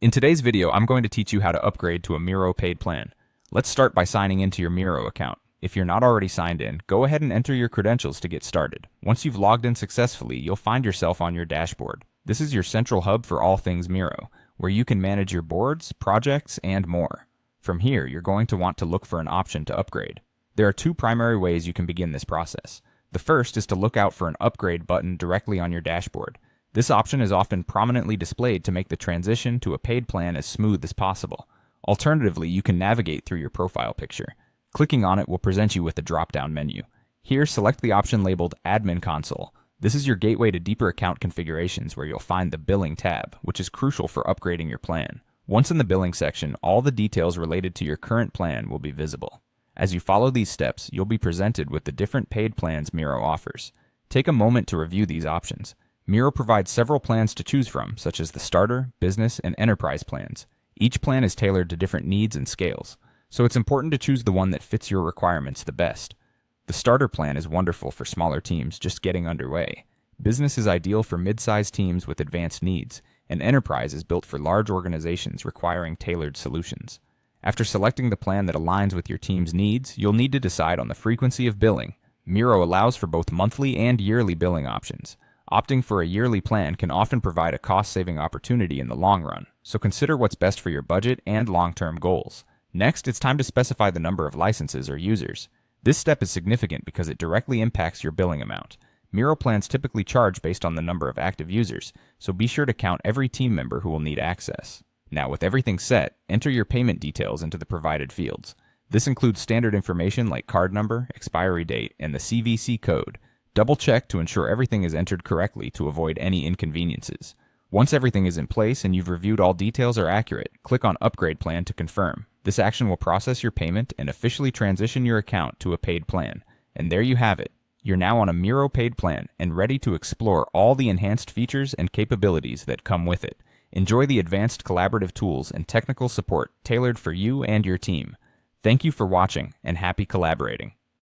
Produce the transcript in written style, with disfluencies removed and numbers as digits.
In today's video, I'm going to teach you how to upgrade to a Miro paid plan. Let's start by signing into your Miro account. If you're not already signed in, go ahead and enter your credentials to get started. Once you've logged in successfully, you'll find yourself on your dashboard. This is your central hub for all things Miro, where you can manage your boards, projects, and more. From here, you're going to want to look for an option to upgrade. There are two primary ways you can begin this process. The first is to look out for an upgrade button directly on your dashboard. This option is often prominently displayed to make the transition to a paid plan as smooth as possible. Alternatively, you can navigate through your profile picture. Clicking on it will present you with a drop-down menu. Here, select the option labeled Admin Console. This is your gateway to deeper account configurations where you'll find the Billing tab, which is crucial for upgrading your plan. Once in the Billing section, all the details related to your current plan will be visible. As you follow these steps, you'll be presented with the different paid plans Miro offers. Take a moment to review these options. Miro provides several plans to choose from, such as the Starter, Business, and Enterprise plans. Each plan is tailored to different needs and scales, so it's important to choose the one that fits your requirements the best. The Starter plan is wonderful for smaller teams just getting underway. Business is ideal for mid-sized teams with advanced needs, and Enterprise is built for large organizations requiring tailored solutions. After selecting the plan that aligns with your team's needs, you'll need to decide on the frequency of billing. Miro allows for both monthly and yearly billing options. Opting for a yearly plan can often provide a cost-saving opportunity in the long run, so consider what's best for your budget and long-term goals. Next, it's time to specify the number of licenses or users. This step is significant because it directly impacts your billing amount. Miro plans typically charge based on the number of active users, so be sure to count every team member who will need access. Now, with everything set, enter your payment details into the provided fields. This includes standard information like card number, expiry date, and the CVC code. Double-check to ensure everything is entered correctly to avoid any inconveniences. Once everything is in place and you've reviewed all details are accurate, click on Upgrade Plan to confirm. This action will process your payment and officially transition your account to a paid plan. And there you have it. You're now on a Miro paid plan and ready to explore all the enhanced features and capabilities that come with it. Enjoy the advanced collaborative tools and technical support tailored for you and your team. Thank you for watching and happy collaborating.